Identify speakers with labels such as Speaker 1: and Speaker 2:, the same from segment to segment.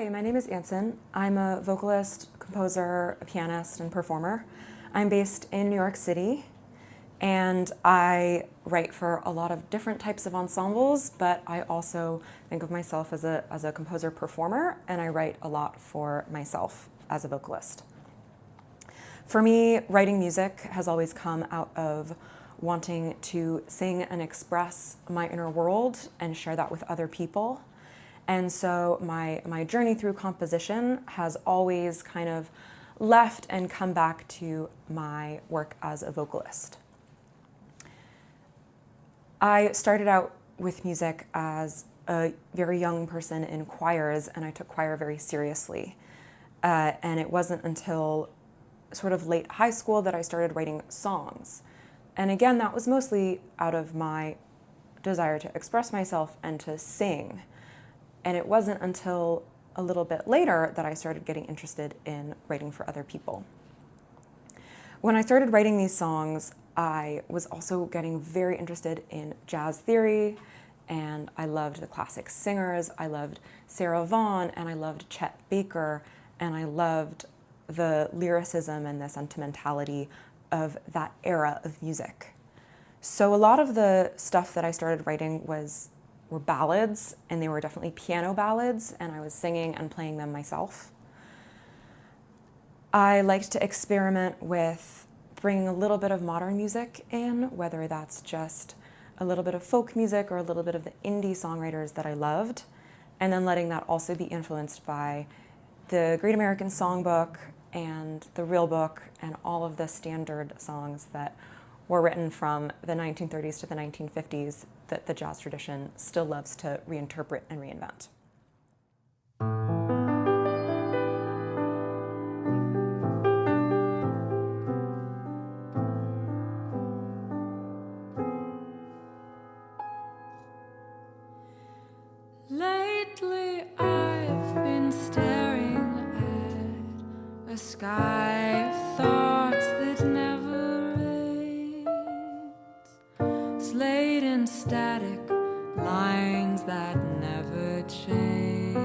Speaker 1: Hi, my name is Anson. I'm a vocalist, composer, a pianist, and performer. I'm based in New York City, and I write for a lot of different types of ensembles, but I also think of myself as a composer-performer, and I write a lot for myself as a vocalist. For me, writing music has always come out of wanting to sing and express my inner world and share that with other people. And so my journey through composition has always kind of left and come back to my work as a vocalist. I started out with music as a very young person in choirs, and I took choir very seriously. And it wasn't until sort of late high school that I started writing songs. And again, that was mostly out of my desire to express myself and to sing. And it wasn't until a little bit later that I started getting interested in writing for other people. When I started writing these songs, I was also getting very interested in jazz theory, and I loved the classic singers. I loved Sarah Vaughan, and I loved Chet Baker, and I loved the lyricism and the sentimentality of that era of music. So a lot of the stuff that I started writing were ballads, and they were definitely piano ballads, and I was singing and playing them myself. I liked to experiment with bringing a little bit of modern music in, whether that's just a little bit of folk music or a little bit of the indie songwriters that I loved, and then letting that also be influenced by the Great American Songbook and the Real Book and all of the standard songs that were written from the 1930s to the 1950s that the jazz tradition still loves to reinterpret and reinvent.
Speaker 2: Lately I've been staring at a sky of thoughts that never ends, slate and static lines that never change.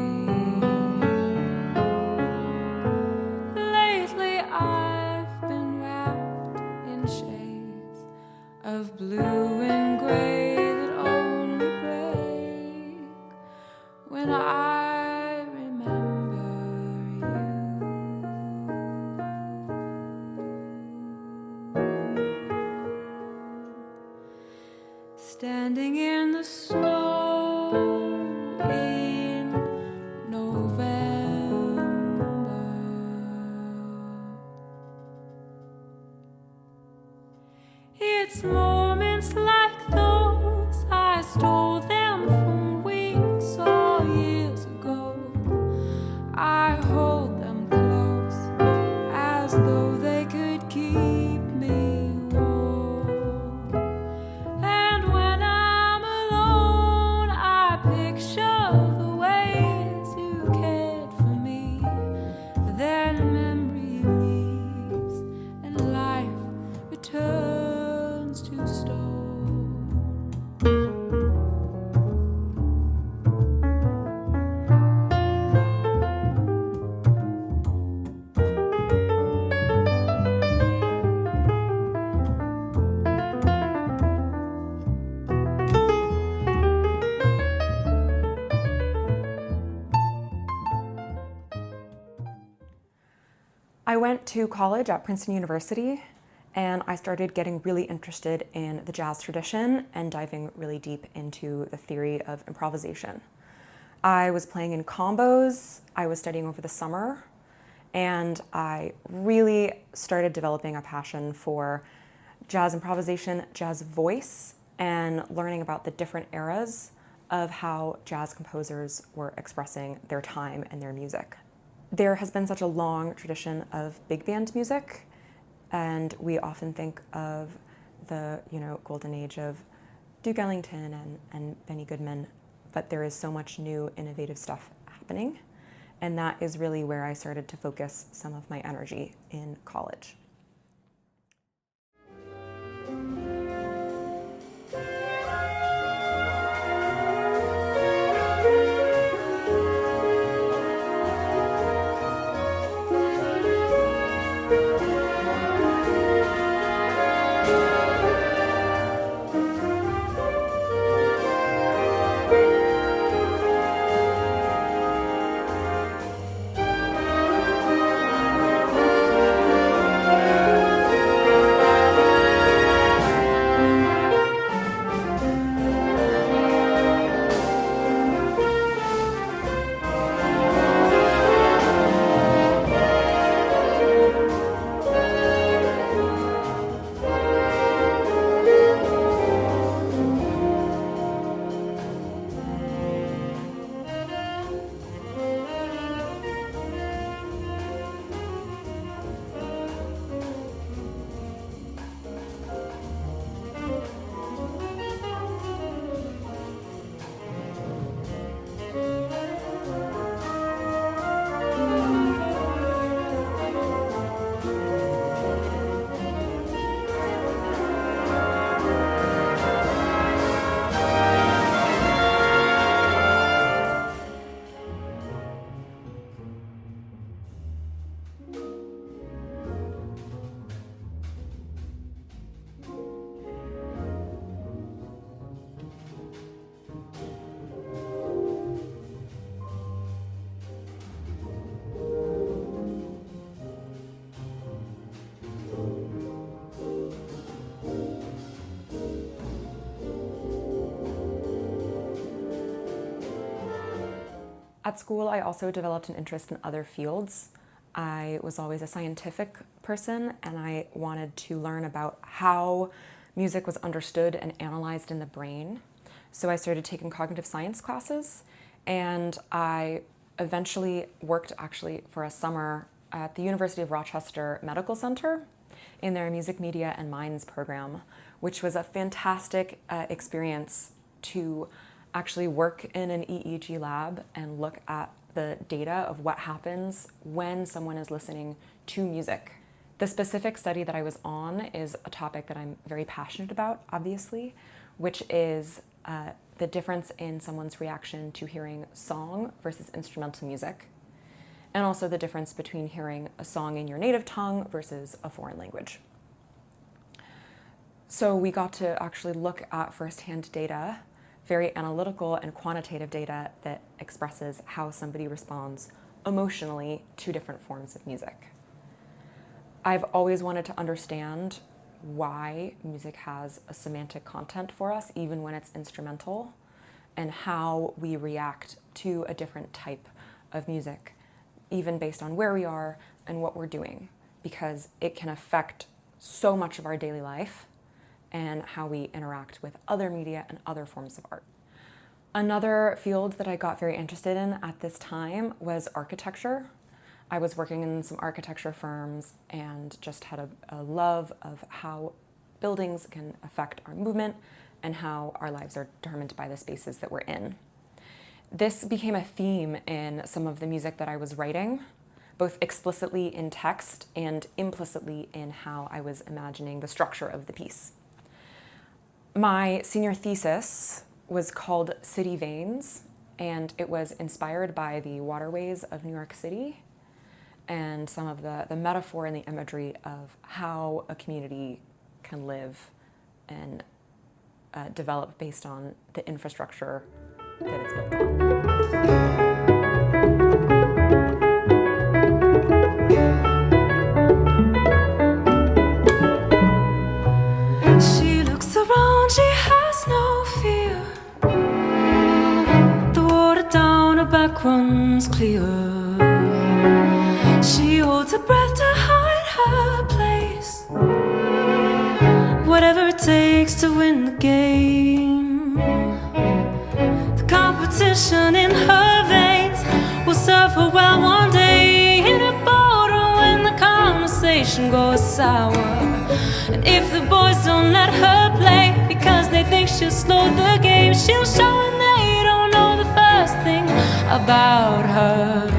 Speaker 2: Lately I've been wrapped in shades of blue and gray that only break when I remember you. Standing in the snow in November, it's moments like those I stole them from weeks or years ago. I hold them close as though they could keep me warm. And when I'm alone, I picture the ways you cared for me. Then memory leaves and life returns to stone.
Speaker 1: I went to college at Princeton University, and I started getting really interested in the jazz tradition and diving really deep into the theory of improvisation. I was playing in combos, I was studying over the summer, and I really started developing a passion for jazz improvisation, jazz voice, and learning about the different eras of how jazz composers were expressing their time and their music. There has been such a long tradition of big band music, and we often think of the golden age of Duke Ellington and Benny Goodman, but there is so much new innovative stuff happening, and that is really where I started to focus some of my energy in college. At school, I also developed an interest in other fields. I was always a scientific person, and I wanted to learn about how music was understood and analyzed in the brain. So I started taking cognitive science classes, and I eventually worked actually for a summer at the University of Rochester Medical Center in their Music, Media, and Minds program, which was a fantastic experience to actually work in an EEG lab and look at the data of what happens when someone is listening to music. The specific study that I was on is a topic that I'm very passionate about, obviously, which is the difference in someone's reaction to hearing song versus instrumental music, and also the difference between hearing a song in your native tongue versus a foreign language. So we got to actually look at firsthand data, very analytical and quantitative data that expresses how somebody responds emotionally to different forms of music. I've always wanted to understand why music has a semantic content for us, even when it's instrumental, and how we react to a different type of music, even based on where we are and what we're doing, because it can affect so much of our daily life and how we interact with other media and other forms of art. Another field that I got very interested in at this time was architecture. I was working in some architecture firms and just had a love of how buildings can affect our movement and how our lives are determined by the spaces that we're in. This became a theme in some of the music that I was writing, both explicitly in text and implicitly in how I was imagining the structure of the piece. My senior thesis was called City Veins, and it was inspired by the waterways of New York City and some of the metaphor and the imagery of how a community can live and develop based on the infrastructure that it's built on.
Speaker 2: She looks around, she has no fear. The water down her back runs clear. She holds her breath to hide her place, whatever it takes to win the game. The competition in her veins will serve her well one day. Hit a border when the conversation goes sour. And if the boys don't let her play because they think she'll slow the game, she'll show them they don't know the first thing about her.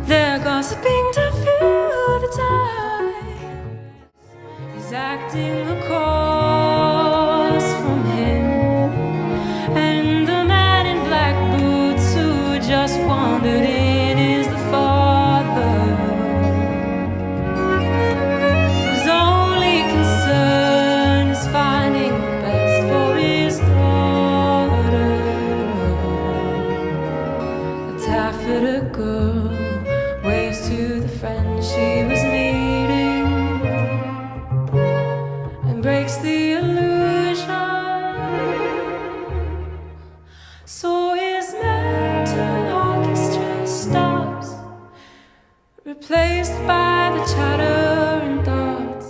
Speaker 2: They're gossiping to fill the time. He's acting across from him, and the man in black boots who just wandered in is the father, whose only concern is finding the best for his daughter. Taffeta girl waves to the friend she was meeting and breaks the illusion. So his mental orchestra stops, replaced by the chattering thoughts,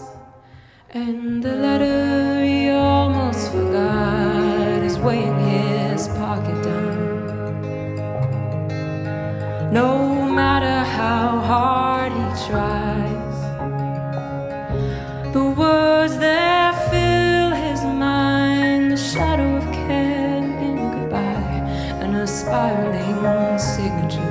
Speaker 2: and the letter he almost forgot is weighing his pocket down. No matter how hard he tries, the words that fill his mind, the shadow of care in goodbye, and a spiraling signature.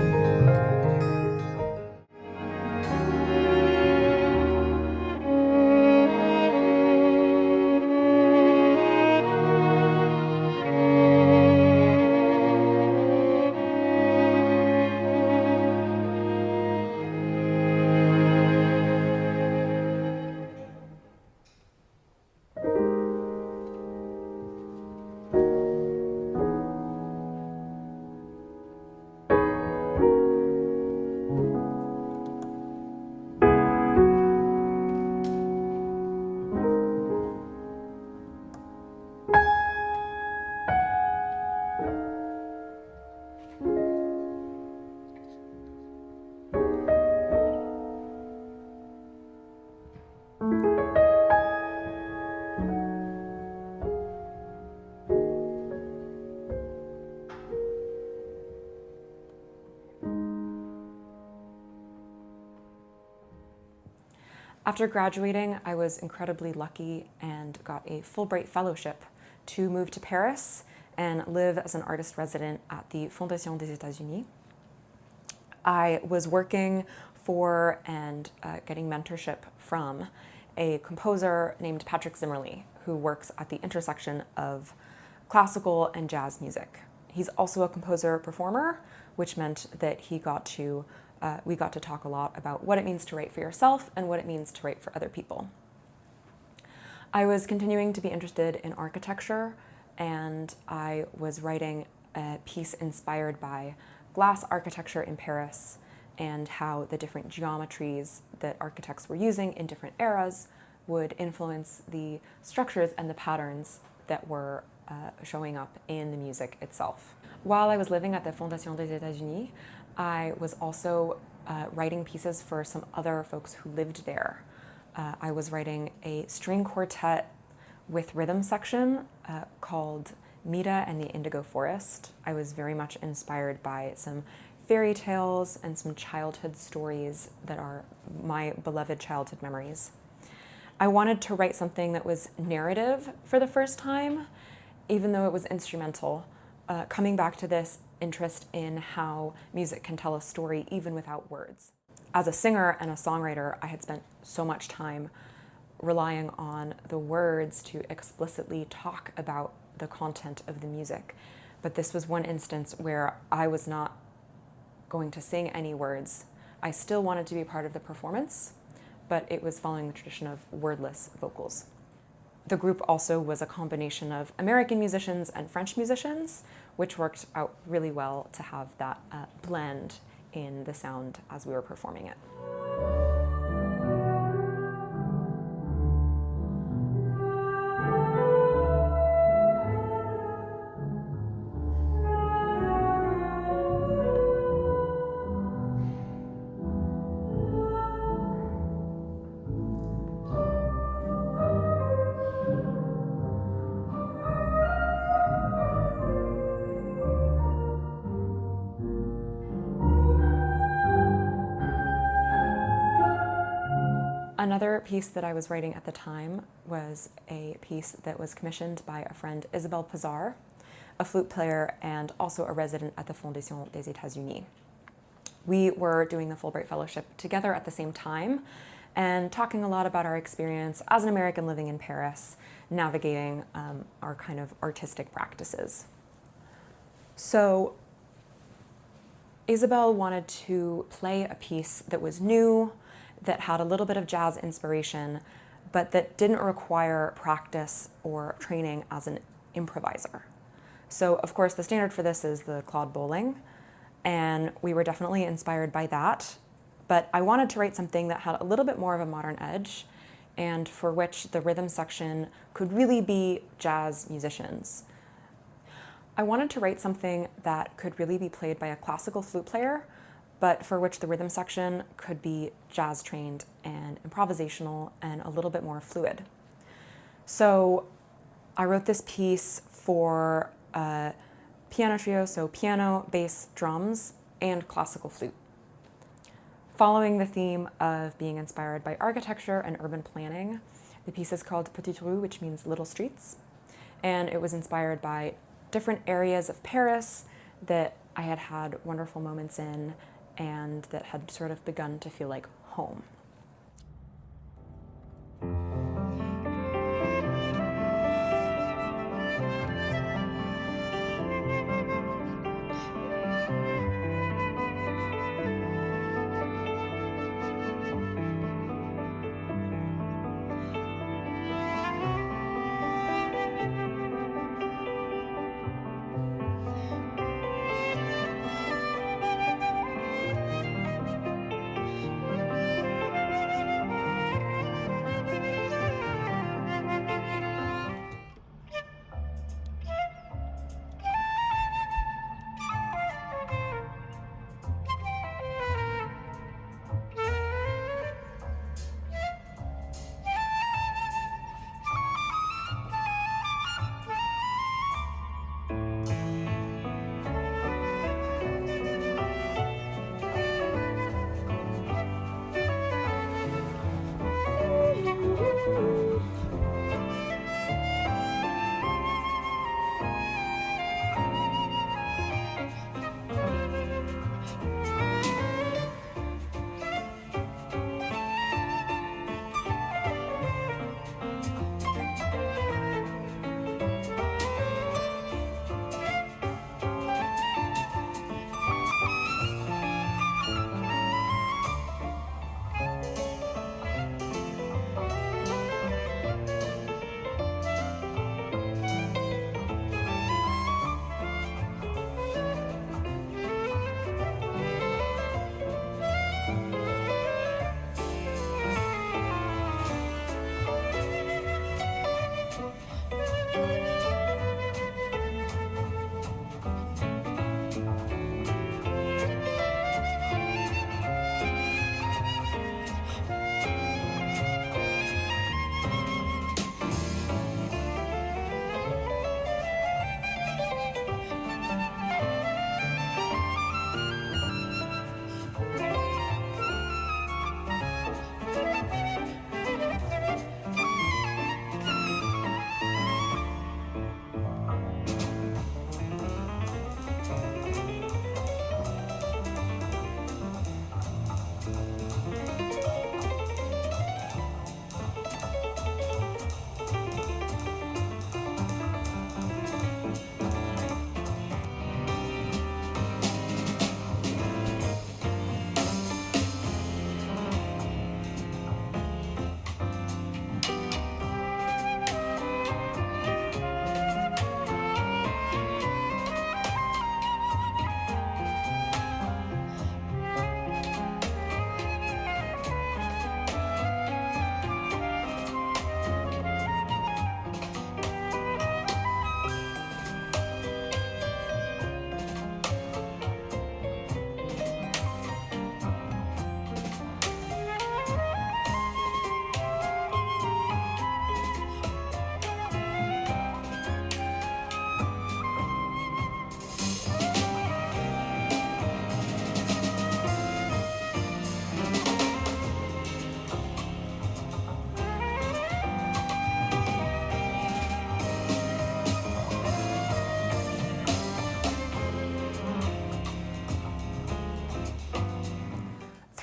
Speaker 1: After graduating, I was incredibly lucky and got a Fulbright fellowship to move to Paris and live as an artist resident at the Fondation des États-Unis. I was working for and getting mentorship from a composer named Patrick Zimmerli, who works at the intersection of classical and jazz music. He's also a composer-performer, which meant that we got to talk a lot about what it means to write for yourself and what it means to write for other people. I was continuing to be interested in architecture, and I was writing a piece inspired by glass architecture in Paris and how the different geometries that architects were using in different eras would influence the structures and the patterns that were showing up in the music itself. While I was living at the Fondation des États-Unis, I was also writing pieces for some other folks who lived there. I was writing a string quartet with rhythm section called Mita and the Indigo Forest. I was very much inspired by some fairy tales and some childhood stories that are my beloved childhood memories. I wanted to write something that was narrative for the first time, even though it was instrumental, coming back to this interest in how music can tell a story even without words. As a singer and a songwriter, I had spent so much time relying on the words to explicitly talk about the content of the music. But this was one instance where I was not going to sing any words. I still wanted to be part of the performance, but it was following the tradition of wordless vocals. The group also was a combination of American musicians and French musicians, which worked out really well to have that blend in the sound as we were performing it. Another piece that I was writing at the time was a piece that was commissioned by a friend, Isabelle Pizarre, a flute player and also a resident at the Fondation des États-Unis. We were doing the Fulbright Fellowship together at the same time and talking a lot about our experience as an American living in Paris, navigating our kind of artistic practices. So Isabelle wanted to play a piece that was new, that had a little bit of jazz inspiration, but that didn't require practice or training as an improviser. So of course the standard for this is the Claude Bowling, and we were definitely inspired by that, but I wanted to write something that had a little bit more of a modern edge and for which the rhythm section could really be jazz musicians. I wanted to write something that could really be played by a classical flute player, but for which the rhythm section could be jazz trained and improvisational and a little bit more fluid. So I wrote this piece for a piano trio, so piano, bass, drums, and classical flute. Following the theme of being inspired by architecture and urban planning, the piece is called Petites Rues, which means little streets, and it was inspired by different areas of Paris that I had had wonderful moments in and that had sort of begun to feel like home.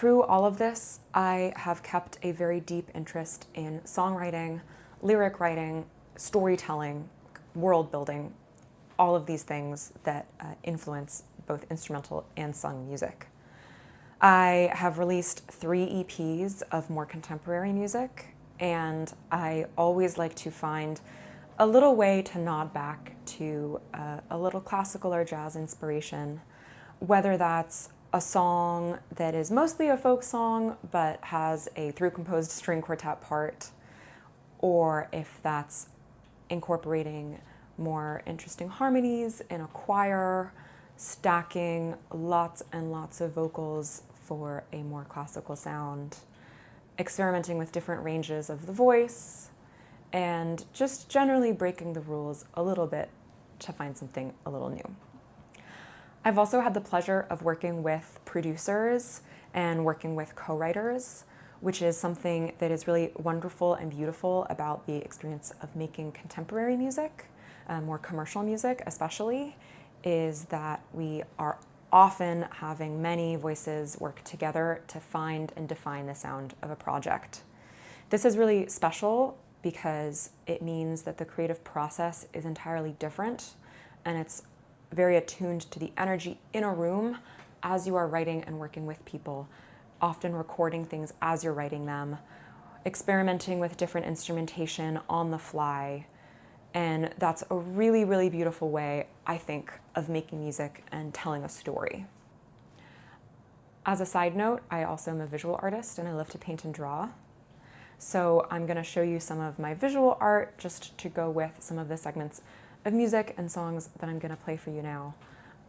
Speaker 1: Through all of this, I have kept a very deep interest in songwriting, lyric writing, storytelling, world building, all of these things that influence both instrumental and sung music. I have released 3 EPs of more contemporary music, and I always like to find a little way to nod back to a little classical or jazz inspiration, whether that's a song that is mostly a folk song but has a through-composed string quartet part, or if that's incorporating more interesting harmonies in a choir, stacking lots and lots of vocals for a more classical sound, experimenting with different ranges of the voice, and just generally breaking the rules a little bit to find something a little new. I've also had the pleasure of working with producers and working with co-writers, which is something that is really wonderful and beautiful about the experience of making contemporary music, more commercial music especially, is that we are often having many voices work together to find and define the sound of a project. This is really special because it means that the creative process is entirely different, and it's very attuned to the energy in a room as you are writing and working with people, often recording things as you're writing them, experimenting with different instrumentation on the fly. And that's a really, really beautiful way, I think, of making music and telling a story. As a side note, I also am a visual artist and I love to paint and draw. So I'm going to show you some of my visual art just to go with some of the segments of music and songs that I'm going to play for you now.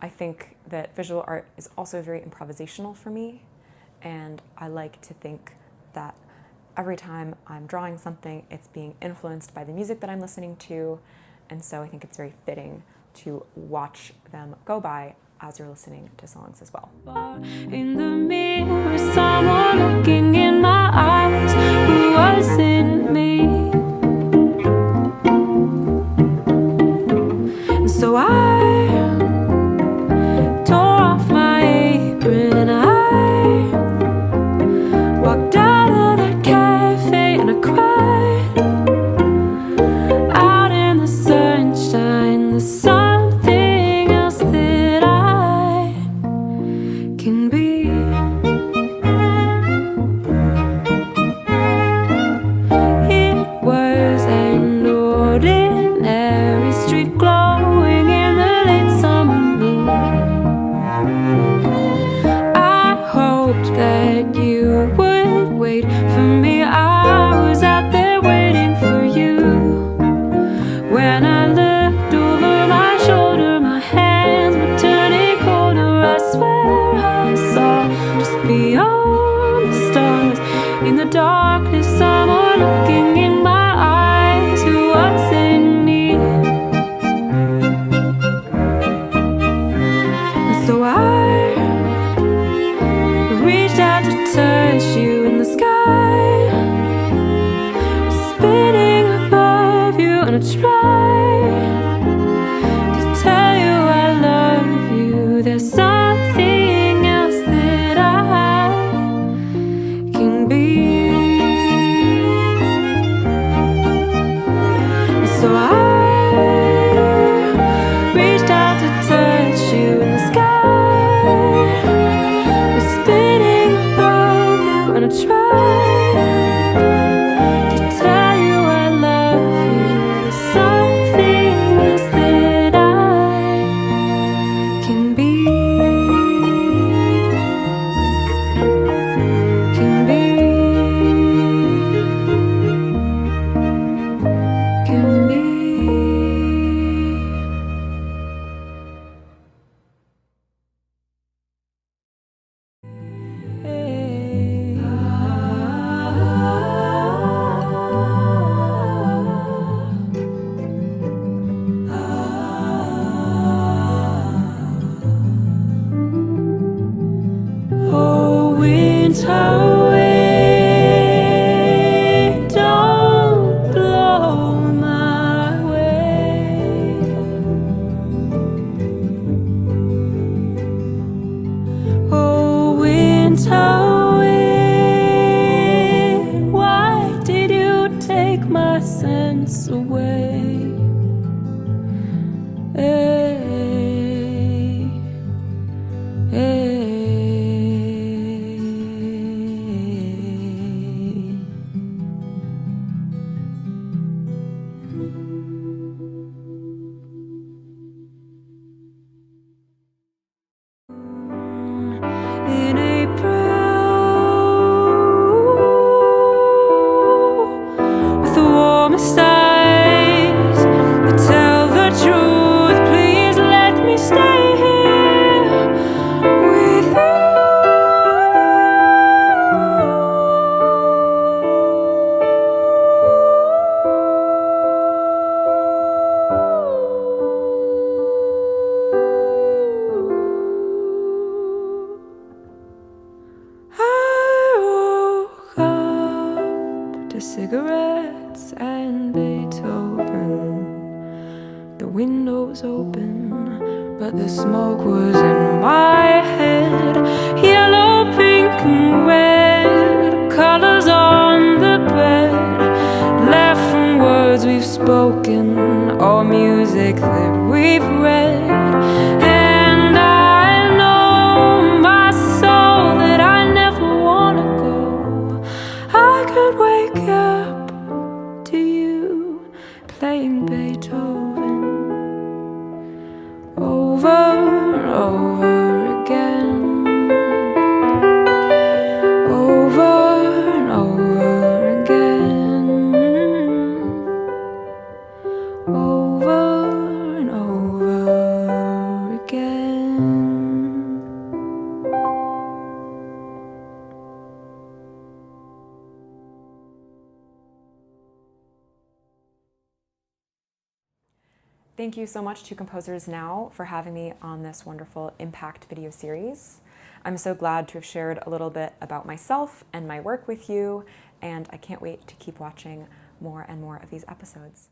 Speaker 1: I think that visual art is also very improvisational for me, and I like to think that every time I'm drawing something, it's being influenced by the music that I'm listening to, and so I think it's very fitting to watch them go by as you're listening to songs as well.
Speaker 2: In the mirror, someone looking in my eyes who wasn't me. So I tore off my apron and I walked out of that cafe and I cried out in the sunshine. There's something else that I can be. It was an ordinary street glowing in the late summer moon. I hoped that you would wait for me. I was out there waiting for you. When I looked over my shoulder, my hands were turning colder. I swear I saw just beyond the stars. In the darkness, someone looking in my eyes who wasn't me. And so I reached out to touch you, in the sky was spinning above you, and I tried to tell you I love you. There's something else that I can be. And so I reached out to touch you, in the sky was spinning above you, and I tried to tell you I love you. There's something dance away. Hey, hey. In April, with the warmest eyes that tell the truth, please let me stay here with you. Cigarettes and Beethoven. The windows open, but the smoke was in my head. Yellow, pink and red, colors on the bed, left from words we've spoken or music that we've read. And I know my soul that I never wanna go. I could wake up to you playing Beethoven over and over again, over and over again, over and over again.
Speaker 1: Thank you so much to Composers Now for having me on this wonderful Impact video series. I'm so glad to have shared a little bit about myself and my work with you, and I can't wait to keep watching more and more of these episodes.